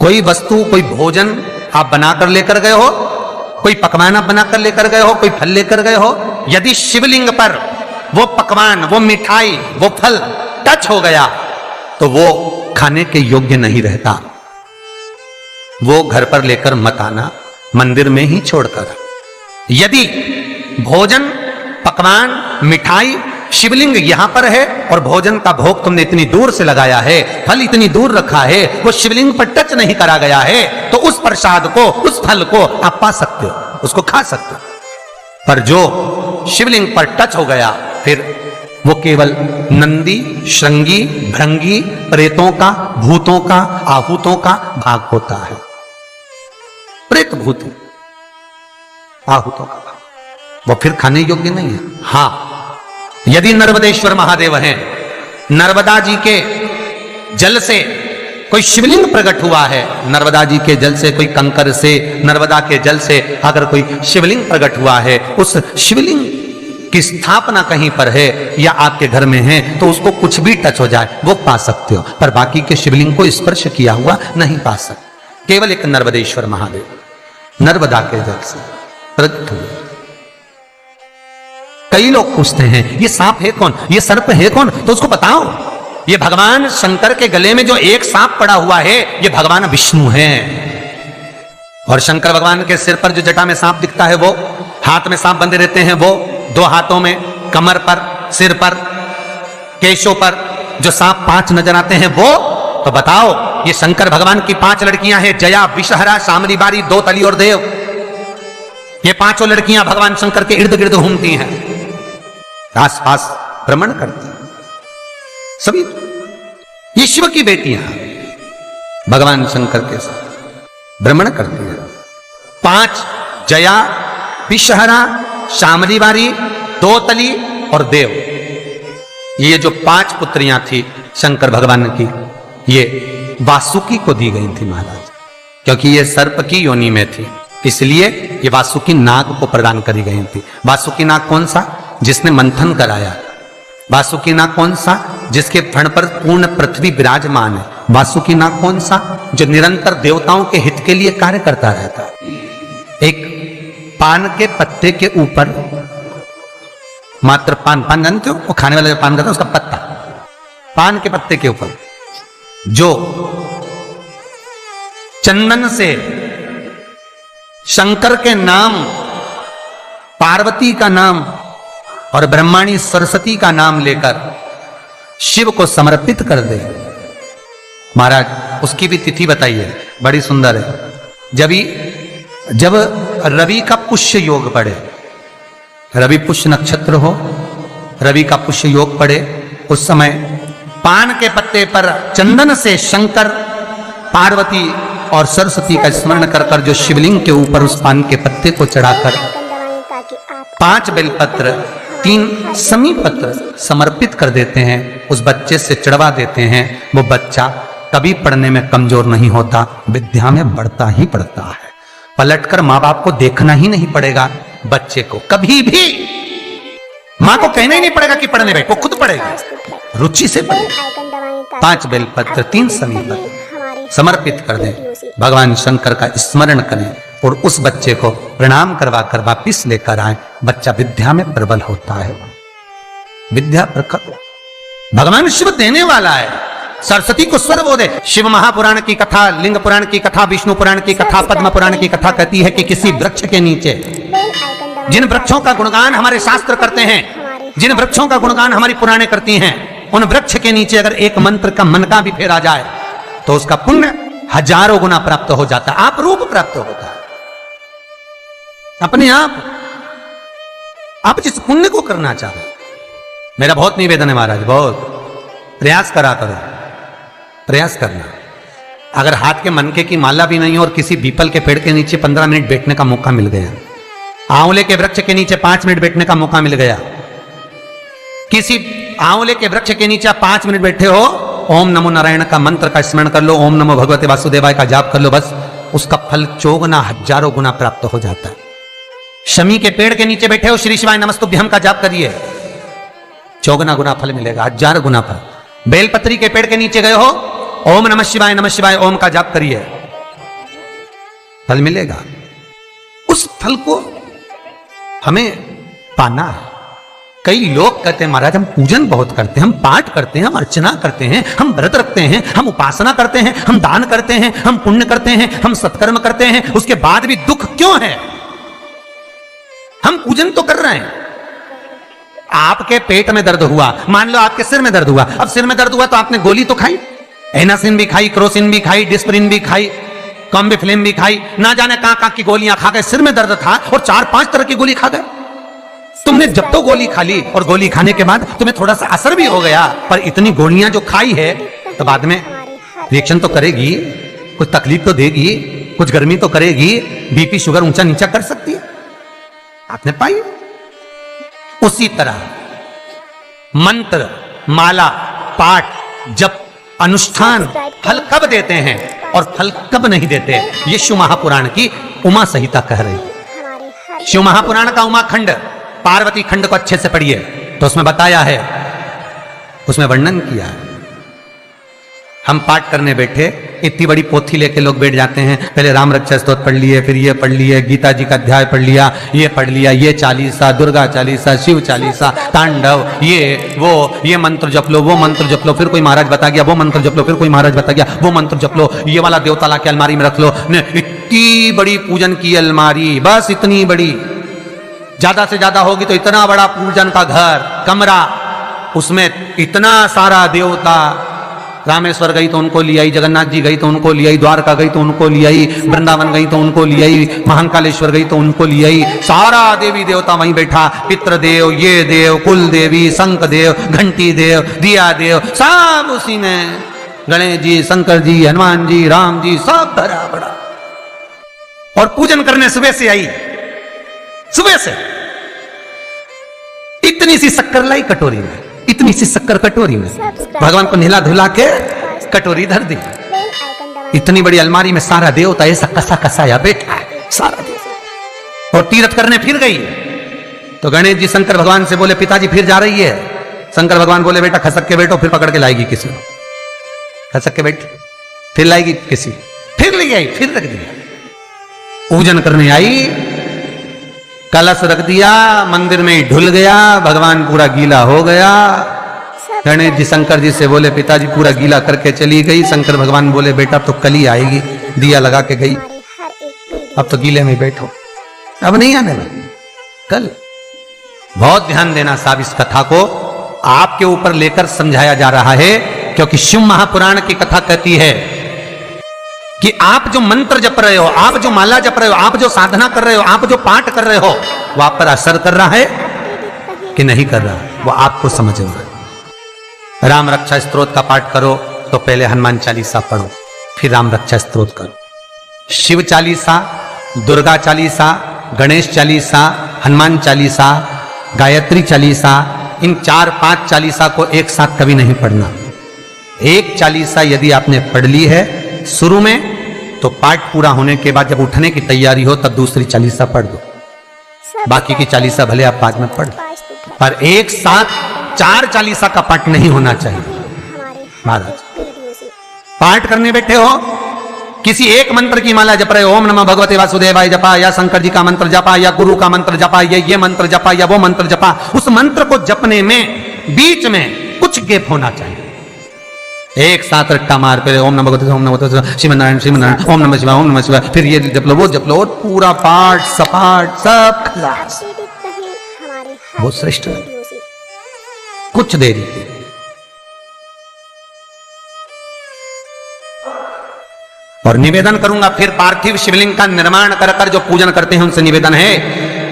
कोई वस्तु, कोई भोजन आप बनाकर लेकर गए हो, कोई पकवान आप बनाकर लेकर गए हो, कोई फल लेकर गए हो, यदि शिवलिंग पर वो पकवान, वो मिठाई, वो फल टच हो गया तो वो खाने के योग्य नहीं रहता। वो घर पर लेकर मत आना, मंदिर में ही छोड़कर। यदि भोजन, पकवान, मिठाई, शिवलिंग यहां पर है और भोजन का भोग तुमने इतनी दूर से लगाया है, फल इतनी दूर रखा है, वो शिवलिंग पर टच नहीं करा गया है, तो उस प्रसाद को, उस फल को आप पा सकते हो, उसको खा सकते हो। पर जो शिवलिंग पर टच हो गया, फिर वो केवल नंदी, श्रृंगी, भृंगी, प्रेतों का, भूतों का, आहूतों का भाग होता है। प्रेत, भूत, आहूतों का भाग, वो फिर खाने योग्य नहीं है। हां, यदि नर्मदेश्वर महादेव हैं, नर्मदा जी के जल से कोई शिवलिंग प्रकट हुआ है, नर्मदा जी के जल से, कोई कंकर से, नर्मदा के जल से अगर कोई शिवलिंग प्रकट हुआ है, उस शिवलिंग की स्थापना कहीं पर है या आपके घर में है, तो उसको कुछ भी टच हो जाए वो पा सकते हो, पर बाकी के शिवलिंग को स्पर्श किया हुआ नहीं पा सकते। केवल एक नर्मदेश्वर महादेव नर्मदा के जल से प्रकट हुए। कई लोग पूछते हैं ये सांप है कौन, ये सर्प है कौन, तो उसको बताओ ये भगवान शंकर के गले में जो एक सांप पड़ा हुआ है ये भगवान विष्णु है। और शंकर भगवान के सिर पर जो जटा में सांप दिखता है, वो हाथ में सांप बंधे रहते हैं, वो दो हाथों में, कमर पर, सिर पर, केशों पर जो सांप 5 नजर आते हैं, वो तो बताओ ये शंकर भगवान की 5 लड़कियां हैं, जया, विषहरा, शामली बारी, दो तली और देव। ये 5 लड़कियां भगवान शंकर के इर्द गिर्द घूमती हैं, आस पास भ्रमण करती हैं। सभी ये शिव की बेटियां भगवान शंकर के साथ भ्रमण करती हैं। 5 जया, विषहरा, शामली बारी, दो तली और देव, ये जो 5 पुत्रियां थी शंकर भगवान की, ये वासुकी को दी गई थी महाराज, क्योंकि ये सर्प की योनि में थी, इसलिए ये वासुकी नाग को प्रदान करी गई थी। वासुकी नाग कौन सा? जिसने मंथन कराया। वासुकी नाग कौन सा? जिसके फण पर पूर्ण पृथ्वी विराजमान है। वासुकी नाग कौन सा? जो निरंतर देवताओं के हित के लिए कार्य करता रहता। एक पान के पत्ते के ऊपर, मात्र पान जानते हो, वो खाने वाला जो पान करता है उसका पत्ता, पान के पत्ते के ऊपर जो चंदन से शंकर के नाम, पार्वती का नाम और ब्रह्माणी सरस्वती का नाम लेकर शिव को समर्पित कर दे महाराज, उसकी भी तिथि बताइए, बड़ी सुंदर है। जब रवि का पुष्य योग पड़े, रवि पुष्य नक्षत्र हो, रवि का पुष्य योग पड़े, उस समय पान के पत्ते पर चंदन से शंकर, पार्वती और सरस्वती का स्मरण कर कर जो शिवलिंग के ऊपर उस पान के पत्ते को चढ़ाकर 5 बेलपत्र, 3 समी पत्र समर्पित कर देते हैं, उस बच्चे से चढ़वा देते हैं, वो बच्चा कभी पढ़ने में कमजोर नहीं होता, विद्या में बढ़ता ही बढ़ता है। पलटकर माँ बाप को देखना ही नहीं पड़ेगा, बच्चे को कभी भी माँ को कहना ही नहीं पड़ेगा कि पढ़ने बैठ, वो खुद पढ़ेगा, रुचि से पढ़ेगा। 5 बेलपत्र, 3 समी पत्र समर्पित कर दें, भगवान शंकर का स्मरण करें और उस बच्चे को प्रणाम करवा कर वापिस लेकर आए। बच्चा विद्या में प्रबल होता है, विद्या प्रखर। भगवान शिव देने वाला है, सरस्वती को स्वर बोधे। शिव महापुराण की कथा, लिंग पुराण की कथा, विष्णु पुराण की कथा, पद्म पुराण की कथा कहती है कि किसी वृक्ष के नीचे, जिन वृक्षों का गुणगान हमारे शास्त्र करते हैं, जिन वृक्षों का गुणगान हमारी पुराणे करती हैं, उन वृक्ष के नीचे अगर एक मंत्र का मनका भी फेरा जाए तो उसका पुण्य हजारों गुना प्राप्त हो जाता है, आप रूप प्राप्त होता है अपने आप जिस पुण्य को करना चाहे। मेरा बहुत निवेदन है महाराज, बहुत प्रयास करा करो, प्रयास करना। अगर हाथ के मनके की माला भी नहीं हो और किसी पीपल के पेड़ के नीचे 15 मिनट बैठने का मौका मिल गया, आंवले के वृक्ष के नीचे 5 मिनट बैठने का मौका मिल गया, किसी आंवले के वृक्ष के नीचे 5 मिनट बैठे हो, ओम नमो नारायण का मंत्र का स्मरण कर लो, ओम नमो भगवते वासुदेवाय का जाप कर लो, बस उसका फल 4 गुना, हजारों गुना प्राप्त हो जाता है। शमी के पेड़ के नीचे बैठे हो, श्री शिवाय नमस्तुभ्यम का जाप करिए, 4 गुना फल मिलेगा, 1000 गुना फल। बेलपत्री के पेड़ के नीचे गए हो, ओम नमः शिवाय ओम का जाप करिए, फल मिलेगा। उस फल को हमें पाना है। कई लोग कहते हैं महाराज हम पूजन बहुत करते हैं, हम पाठ करते हैं, हम अर्चना करते हैं, हम व्रत रखते हैं, हम उपासना करते हैं, हम दान करते हैं, हम पुण्य करते हैं, हम सत्कर्म करते हैं, उसके बाद भी दुख क्यों है? हम पूजन तो कर रहे हैं। आपके पेट में दर्द हुआ, मान लो आपके सिर में दर्द हुआ, अब सिर में दर्द हुआ तो आपने गोली तो खाई, एनासिन भी खाई, क्रोसिन भी खाई, डिस्प्रिन भी खाई, कॉम्बिफ्लेम भी खाई, ना जाने कहां की गोलियां खा गए। सिर में दर्द था और 4-5 तरह की गोली खा गए। तुमने जब तो गोली खा ली और गोली खाने के बाद तुम्हें थोड़ा सा असर भी हो गया, पर इतनी गोलियां जो खाई है तो बाद में रिएक्शन तो करेगी, कुछ तकलीफ तो देगी, कुछ गर्मी तो करेगी, बीपी शुगर ऊंचा नीचा कर सकती है, आपने पाई। उसी तरह मंत्र, माला, पाठ, जप, अनुष्ठान फल कब देते हैं और फल कब नहीं देते, ये शिव महापुराण की उमा संहिता कह रही। शिव महापुराण का उमा खंड, पार्वती खंड को अच्छे से पढ़िए तो उसमें बताया है, उसमें वर्णन किया है। हम पाठ करने बैठे, इतनी बड़ी पोथी लेके लोग बैठ जाते हैं, पहले राम रक्षा स्तोत्र पढ़ लिए, फिर ये पढ़ लिए, गीता जी का अध्याय पढ़ लिया, ये पढ़ लिया, ये चालीसा, दुर्गा चालीसा, शिव चालीसा, तांडव, ये मंत्र जप लो, वो मंत्र जप लो, फिर कोई महाराज बता गया वो मंत्र जप लो, फिर कोई महाराज बता गया वो मंत्र जप लो, ये वाला देवता ला के अलमारी में रख लो। इतनी बड़ी पूजन की अलमारी, बस इतनी बड़ी, ज्यादा से ज्यादा होगी तो इतना बड़ा पूजन का घर, कमरा, उसमें इतना सारा देवता। रामेश्वर गई तो उनको ले आई, जगन्नाथ जी गई तो उनको ले आई, द्वारका गई तो उनको ले आई, वृंदावन गई तो उनको ले आई, महाकालेश्वर गई तो उनको ले आई, सारा देवी देवता वहीं बैठा, पितृदेव, ये देव, कुल देवी, शंख देव, घंटी देव, दिया देव, सब उसी में, गणेश जी, शंकर जी, हनुमान जी, राम जी, सब भरा बड़ा। और पूजन करने सुबह से आई, सुबह से इतनी सी शक्कर लाई कटोरी में, इतनी सी शक्कर कटोरी में, भगवान को नहला धुला के कटोरी धर दी। इतनी बड़ी अलमारी में सारा देवता ऐसा कसा कसाया बैठा है, सारा देवता। और तीर्थ करने फिर गई तो गणेश जी शंकर भगवान से बोले पिताजी फिर जा रही है। शंकर भगवान बोले बेटा खसक के बैठो, फिर पकड़ के लाएगी किसी को, खसक के बैठ, फिर लाएगी किसी, फिर ले आई, फिर रख दिया। पूजन करने आई, कलश रख दिया, मंदिर में ही ढुल गया, भगवान पूरा गीला हो गया। गणेश जी शंकर जी से बोले पिताजी पूरा गीला करके चली गई। शंकर भगवान बोले बेटा तो कल ही आएगी, दिया लगा के गई, अब तो गीले में बैठो, अब नहीं आने वाली, कल। बहुत ध्यान देना साहब, इस कथा को आपके ऊपर लेकर समझाया जा रहा है, क्योंकि शिव महापुराण की कथा कहती है कि आप जो मंत्र जप रहे हो, आप जो माला जप रहे हो, आप जो साधना कर रहे हो, आप जो पाठ कर रहे हो, वो आप पर असर कर रहा है कि नहीं कर रहा, वो आपको समझना है। राम रक्षा स्तोत्र का पाठ करो तो पहले हनुमान चालीसा पढ़ो, फिर राम रक्षा स्तोत्र करो। शिव चालीसा, दुर्गा चालीसा, गणेश चालीसा, हनुमान चालीसा, गायत्री चालीसा, इन 4-5 चालीसा को एक साथ कभी नहीं पढ़ना। एक चालीसा यदि आपने पढ़ ली है शुरू में, तो पाठ पूरा होने के बाद जब उठने की तैयारी हो तब दूसरी चालीसा पढ़ दो, बाकी की चालीसा भले आप बाद में पढ़, पर एक साथ 4 चालीसा का पाठ नहीं होना चाहिए। महाराज पाठ करने बैठे हो, किसी एक मंत्र की माला जप रहे हो, ओम नमः भगवते वासुदेवाय जपा, या शंकर जी का मंत्र जपा, या गुरु का मंत्र जपा, या ये मंत्र जपा, या वो मंत्र जपा, उस मंत्र को जपने में बीच में कुछ गैप होना चाहिए। एक साथ रट्टा मार पे ओम नमः भगवते, ओम नमः भगवते, श्रीमन्नारायण श्रीमन्नारायण, ओम नमः शिवाय, ओम नमः शिवाय, फिर ये जप लो वो जप लो, और पूरा पाठ सपाट सब खलास, वो श्रेष्ठ है। कुछ देरी की और निवेदन करूंगा, फिर पार्थिव शिवलिंग का निर्माण कर कर जो पूजन करते हैं उनसे निवेदन है,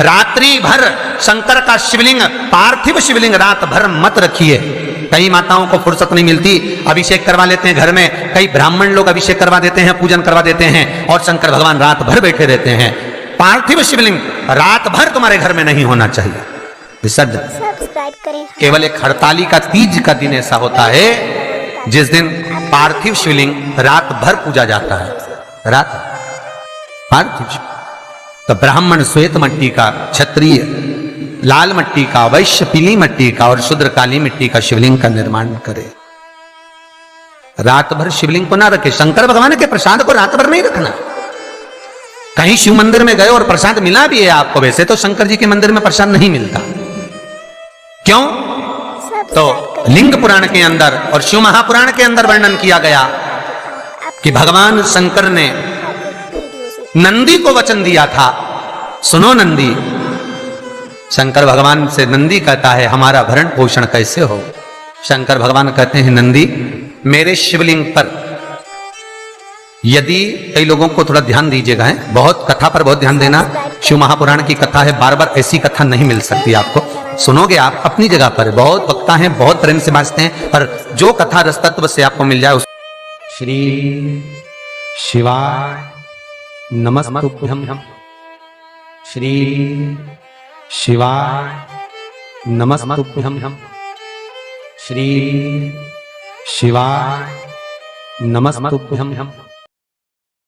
रात्रि भर शंकर का शिवलिंग, पार्थिव शिवलिंग रात भर मत रखिए। कई माताओं को फुर्सत नहीं मिलती, अभिषेक करवा लेते हैं घर में, कई ब्राह्मण लोग अभिषेक करवा देते हैं, पूजन करवा देते हैं, और शंकर भगवान रात भर बैठे रहते हैं। पार्थिव शिवलिंग रात भर तुम्हारे घर में नहीं होना चाहिए, विसर्जन। केवल एक हड़ताली का तीज का दिन ऐसा होता है जिस दिन पार्थिव शिवलिंग रात भर पूजा जाता है, रात पार्थिव। तो ब्राह्मण श्वेत मट्टी का, क्षत्रिय लाल मट्टी का, वैश्य पीली मट्टी का और शूद्र काली मिट्टी का शिवलिंग का निर्माण करे। रात भर शिवलिंग को ना रखे, शंकर भगवान के प्रसाद को रात भर नहीं रखना। कहीं शिव मंदिर में गए और प्रसाद मिला भी है आपको, वैसे तो शंकर जी के मंदिर में प्रसाद नहीं मिलता। क्यों? तो लिंग पुराण के अंदर और शिव महापुराण के अंदर वर्णन किया गया कि भगवान शंकर ने नंदी को वचन दिया था, सुनो नंदी। शंकर भगवान से नंदी कहता है हमारा भरण पोषण कैसे हो? शंकर भगवान कहते हैं नंदी, मेरे शिवलिंग पर यदि, कई लोगों को थोड़ा ध्यान दीजिएगा, है बहुत कथा पर बहुत ध्यान देना। शिव महापुराण की कथा है, बार बार ऐसी कथा नहीं मिल सकती आपको। सुनोगे आप अपनी जगह पर, बहुत वक्ता हैं, बहुत प्रेम से बांचते हैं, पर जो कथा रस तत्व से आपको मिल जाए उस श्री शिवाय नमस्तुभ्यं, श्री शिवाय नमस्तुभ्यं, श्री शिवाय नमस्तुभ्यं।